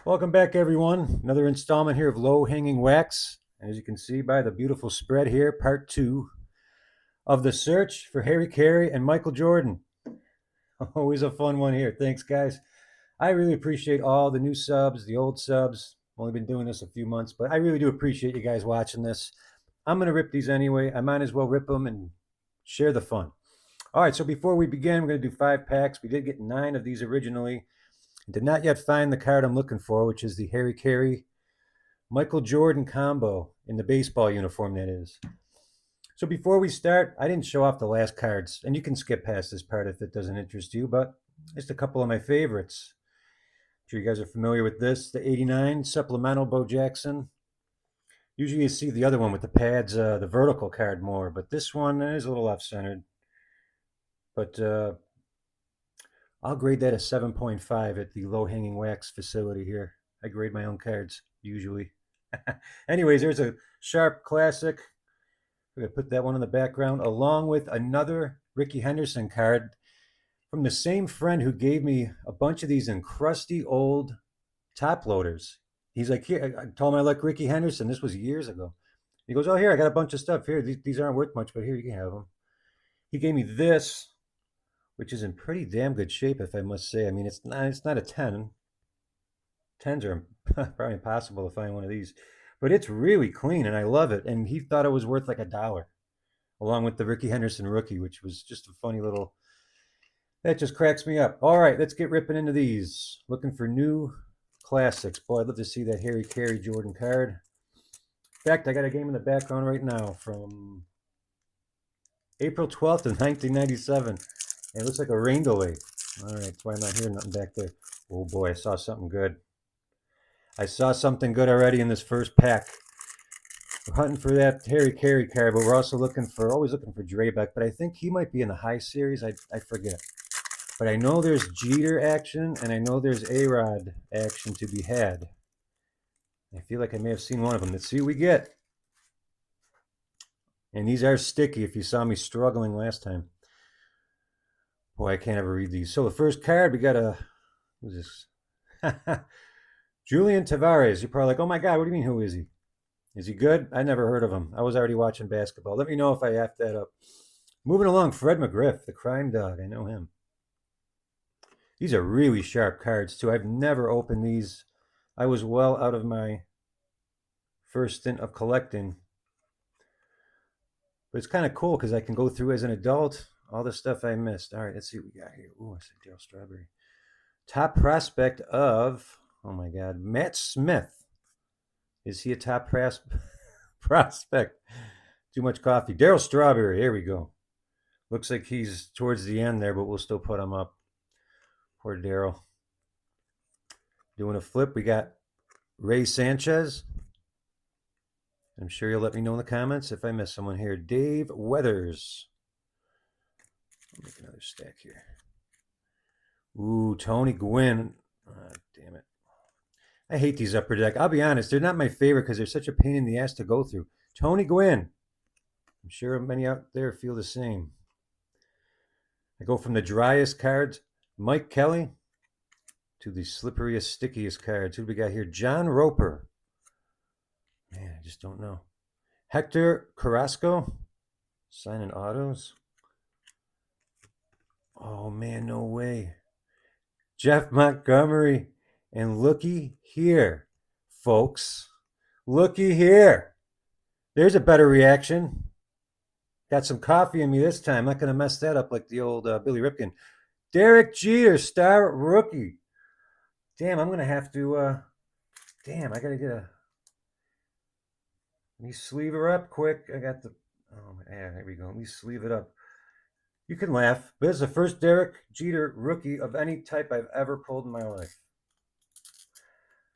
Welcome back, everyone. Another installment here of Low Hanging Wax. As you can see by the beautiful spread here, part two of the search for Harry Carey and Michael Jordan. Always a fun one here. Thanks, guys. I really appreciate all the new subs, the old subs. I've only been doing this a few months, but I really do appreciate you guys watching this. I'm going to rip these anyway. I might as well rip them and share the fun. All right, so before we begin, we're going to do 5 packs. We did get 9 of these originally. Did not yet find the card I'm looking for, which is the Harry Carey Michael Jordan combo in the baseball uniform, that is. So before we start, I didn't show off the last cards, and you can skip past this part if it doesn't interest you, but just a couple of my favorites. I'm sure you guys are familiar with this, the 89 supplemental Bo Jackson. Usually you see the other one with the pads, the vertical card more, but this one is a little off-centered. But I'll grade that a 7.5 at the low-hanging wax facility here. I grade my own cards, usually. Anyways, there's a Sharp Classic. We're going to put that one in the background, along with another Rickey Henderson card from the same friend who gave me a bunch of these encrusty old top loaders. He's like, here, I told him I like Rickey Henderson. This was years ago. He goes, oh, here, I got a bunch of stuff here. These aren't worth much, but here, you can have them. He gave me this, which is in pretty damn good shape, if I must say. I mean, it's not a 10. 10s are probably impossible to find one of these, but it's really clean and I love it. And he thought it was worth like $1, along with the Rickey Henderson rookie, which was just a funny little. That just cracks me up. All right, let's get ripping into these. Looking for new classics. Boy, I'd love to see that Harry Carey Jordan card. In fact, I got a game in the background right now from April 12th of 1997. And it looks like a rain delay. All right, that's why I'm not hearing nothing back there. Oh boy, I saw something good. I saw something good already in this first pack. We're hunting for that Harry Carey card, but we're also always looking for Drebeck. But I think he might be in the high series. I forget. But I know there's Jeter action, and I know there's A-Rod action to be had. I feel like I may have seen one of them. Let's see what we get. And these are sticky if you saw me struggling last time. Boy, I can't ever read these. So the first card, we got who's this? Julian Tavares. You're probably like, oh my God, what do you mean, who is he? Is he good? I never heard of him. I was already watching basketball. Let me know if I effed that up. Moving along, Fred McGriff, the crime dog. I know him. These are really sharp cards, too. I've never opened these. I was well out of my first stint of collecting. But it's kind of cool because I can go through as an adult all the stuff I missed. All right, let's see what we got here. Ooh, I said Darryl Strawberry. Top prospect of, oh my God, Matt Smith. Is he a top prospect? Too much coffee. Darryl Strawberry. Here we go. Looks like he's towards the end there, but we'll still put him up. Poor Darryl. Doing a flip. We got Ray Sanchez. I'm sure you'll let me know in the comments if I miss someone here. Dave Weathers. I'll make another stack here. Ooh, Tony Gwynn. Oh, damn it. I hate these upper deck. I'll be honest, they're not my favorite because they're such a pain in the ass to go through. Tony Gwynn. I'm sure many out there feel the same. I go from the driest cards, Mike Kelly, to the slipperiest, stickiest cards. Who do we got here? John Roper. Man, I just don't know. Hector Carrasco. Signing autos. Oh, man, no way. Jeff Montgomery. And looky here, folks. Looky here. There's a better reaction. Got some coffee in me this time. I'm not going to mess that up like the old Billy Ripken. Derek Jeter, star rookie. Damn, I'm going to have to. Damn, I got to get a. Let me sleeve her up quick. I got the. Oh, yeah, there we go. Let me sleeve it up. You can laugh, but it's the first Derek Jeter rookie of any type I've ever pulled in my life.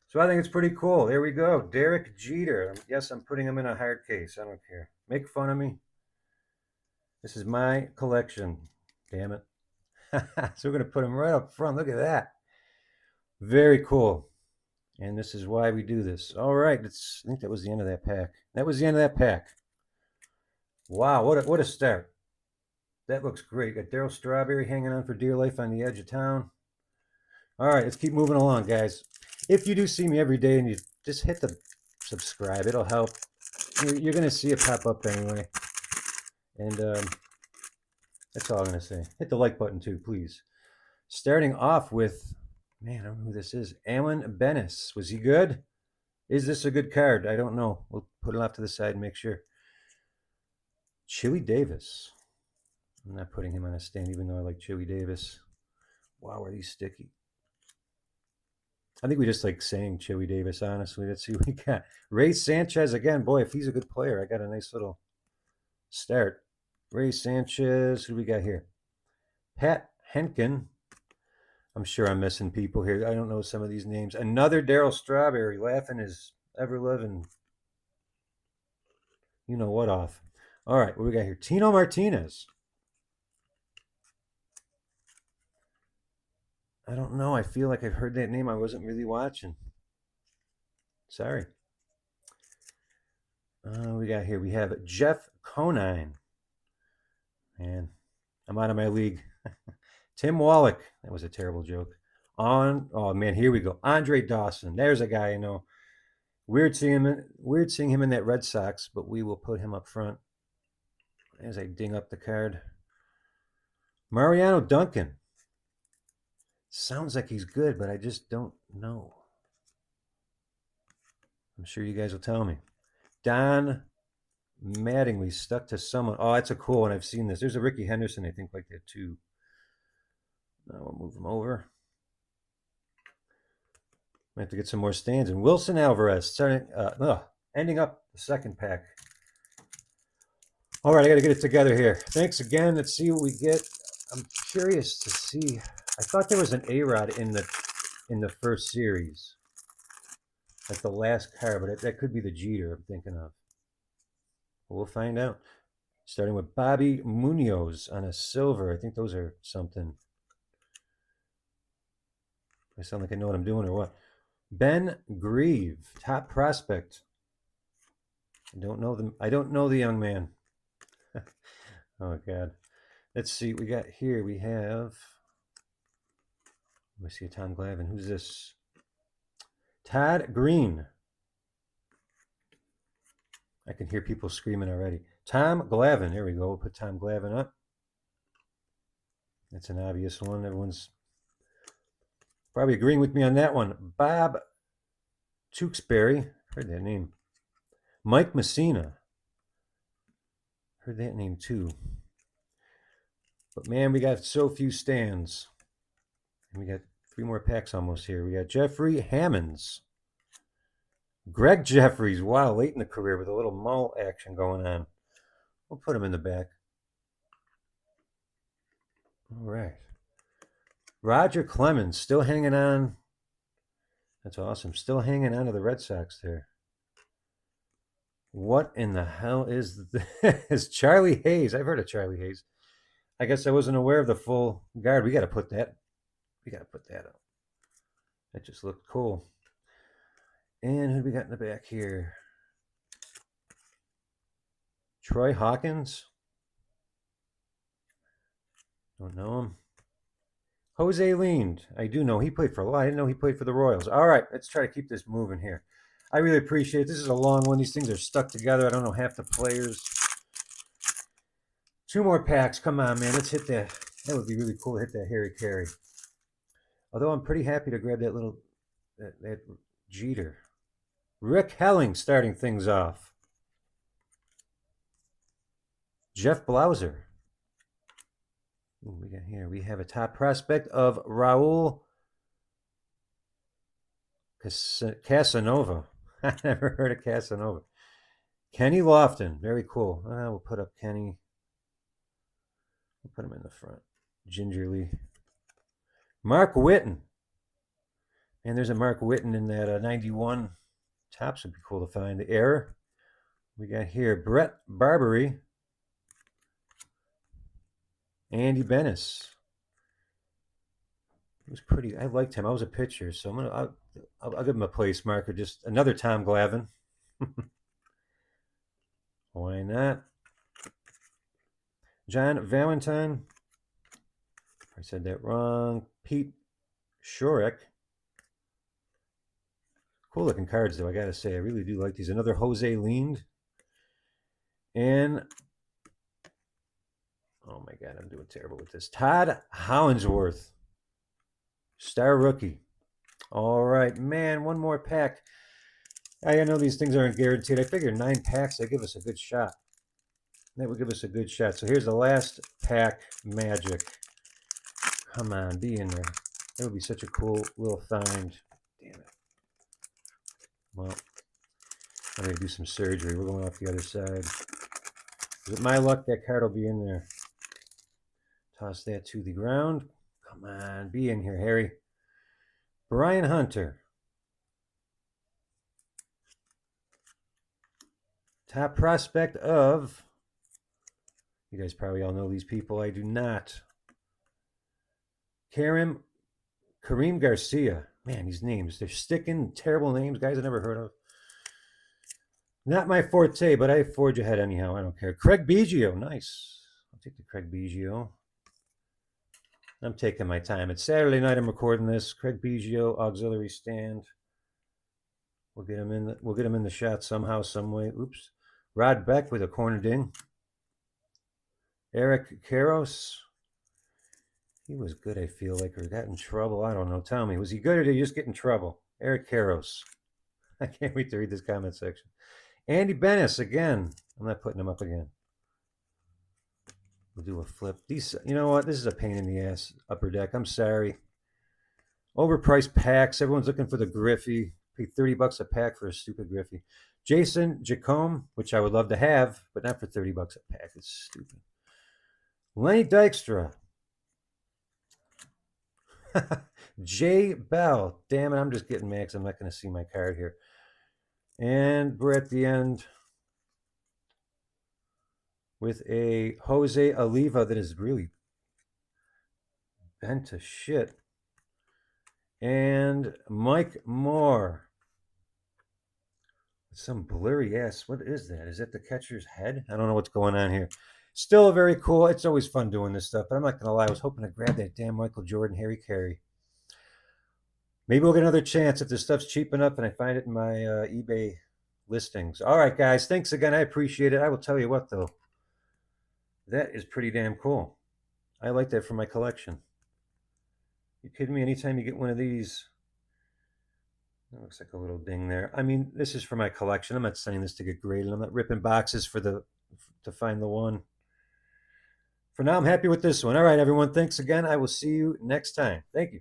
So I think it's pretty cool. There we go. Derek Jeter. Yes, I'm putting him in a hard case. I don't care. Make fun of me. This is my collection. Damn it. So we're going to put him right up front. Look at that. Very cool. And this is why we do this. All right. I think that was the end of that pack. That was the end of that pack. Wow. What a start. That looks great. Got Darryl Strawberry hanging on for dear life on the edge of town. All right. Let's keep moving along, guys. If you do see me every day and you just hit the subscribe, it'll help. You're going to see it pop up anyway. And that's all I'm going to say. Hit the like button too, please. Starting off with, man, I don't know who this is. Alan Bennis. Was he good? Is this a good card? I don't know. We'll put it off to the side and make sure. Chili Davis. I'm not putting him on a stand, even though I like Chili Davis. Wow, are these sticky? I think we just like saying Chili Davis, honestly. Let's see what we got. Ray Sanchez, again, boy, if he's a good player, I got a nice little start. Ray Sanchez, who do we got here? Pat Henkin. I'm sure I'm missing people here. I don't know some of these names. Another Darryl Strawberry, laughing his ever living, you know what off. All right, what we got here? Tino Martinez. I don't know. I feel like I've heard that name. I wasn't really watching. Sorry. We got here. We have Jeff Conine. Man, I'm out of my league. Tim Wallach. That was a terrible joke. Oh man, here we go. Andre Dawson. There's a guy I know. Weird seeing him in that Red Sox, but we will put him up front as I ding up the card. Mariano Duncan. Sounds like he's good, but I just don't know. I'm sure you guys will tell me. Don Mattingly stuck to someone. Oh, that's a cool one. I've seen this. There's a Ricky Henderson, I think, like that too. Now we'll move him over. I have to get some more stands. And Wilson Alvarez starting, ending up the second pack. All right, I got to get it together here. Thanks again. Let's see what we get. I'm curious to see. I thought there was an A-Rod in the first series, like the last card, but that could be the Jeter I'm thinking of. We'll find out. Starting with Bobby Munoz on a silver. I think those are something. I sound like I know what I'm doing or what? Ben Grieve, top prospect. I don't know them. I don't know the young man. Oh God. Let's see what we got here. We have. Let me see, Tom Glavine. Who's this? Todd Green. I can hear people screaming already. Tom Glavine. Here we go. We'll put Tom Glavine up. That's an obvious one. Everyone's probably agreeing with me on that one. Bob Tewksbury. Heard that name. Mike Messina. Heard that name too. But man, we got so few stands. And we got 3 more packs almost here. We got Jeffrey Hammonds. Greg Jeffries. Wow, late in the career with a little mull action going on. We'll put him in the back. All right. Roger Clemens still hanging on. That's awesome. Still hanging on to the Red Sox there. What in the hell is this? Charlie Hayes. I've heard of Charlie Hayes. I guess I wasn't aware of the full guard. We got to put that. We got to put that up. That just looked cool. And who do we got in the back here? Troy Hawkins. Don't know him. Jose Lind. I do know he played for a lot. I didn't know he played for the Royals. All right, let's try to keep this moving here. I really appreciate it. This is a long one. These things are stuck together. I don't know half the players. 2 more packs. Come on, man. Let's hit that. That would be really cool to hit that Harry Carey. Although I'm pretty happy to grab that little that Jeter. Rick Helling starting things off. Jeff Blauser. Ooh, we got here. We have a top prospect of Raul Casanova. I never heard of Casanova. Kenny Lofton. Very cool. We'll put up Kenny. We'll put him in the front. Gingerly. Mark Whitten. And there's a Mark Whitten in that 91. Tops would be cool to find. The error. We got here Brett Barbary. Andy Bennis. He was pretty. I liked him. I was a pitcher, so I'll give him a place marker. Just another Tom Glavine. Why not? John Valentine. I said that wrong. Pete Shorek. Cool looking cards, though, I gotta say. I really do like these. Another Jose Lind. And, oh my God, I'm doing terrible with this. Todd Hollingsworth. Star rookie. All right, man, one more pack. I know these things aren't guaranteed. I figure 9 packs, they give us a good shot. That would give us a good shot. So here's the last pack magic. Come on, be in there. That would be such a cool little find. Damn it. Well, I'm going to do some surgery. We're going off the other side. With my luck, that card will be in there. Toss that to the ground. Come on, be in here, Harry. Brian Hunter. Top prospect of... You guys probably all know these people. I do not. Kareem Garcia. Man, these names. They're sticking. Terrible names. Guys I never heard of. Not my forte, but I forge ahead anyhow. I don't care. Craig Biggio. Nice. I'll take the Craig Biggio. I'm taking my time. It's Saturday night. I'm recording this. Craig Biggio, auxiliary stand. We'll get him in. We'll get him in the shot somehow, some way. Oops. Rod Beck with a corner ding. Eric Karros. He was good, I feel like, or got in trouble. I don't know. Tell me, was he good or did he just get in trouble? Eric Karros. I can't wait to read this comment section. Andy Bennis again. I'm not putting him up again. We'll do a flip. These, you know what? This is a pain in the ass. Upper Deck. I'm sorry. Overpriced packs. Everyone's looking for the Griffey. Pay $30 a pack for a stupid Griffey. Jason Jacome, which I would love to have, but not for $30 a pack. It's stupid. Lenny Dykstra. Jay Bell. Damn it, I'm just getting mad because I'm not going to see my card here. And we're at the end with a Jose Oliva that is really bent to shit. And Mike Moore. Some blurry ass. What is that? Is that the catcher's head? I don't know what's going on here. Still very cool. It's always fun doing this stuff, but I'm not going to lie. I was hoping to grab that damn Michael Jordan, Harry Carey. Maybe we'll get another chance if this stuff's cheap enough and I find it in my eBay listings. All right, guys. Thanks again. I appreciate it. I will tell you what, though. That is pretty damn cool. I like that for my collection. You kidding me? Anytime you get one of these... That looks like a little ding there. I mean, this is for my collection. I'm not sending this to get graded. I'm not ripping boxes to find the one. For now, I'm happy with this one. All right, everyone. Thanks again. I will see you next time. Thank you.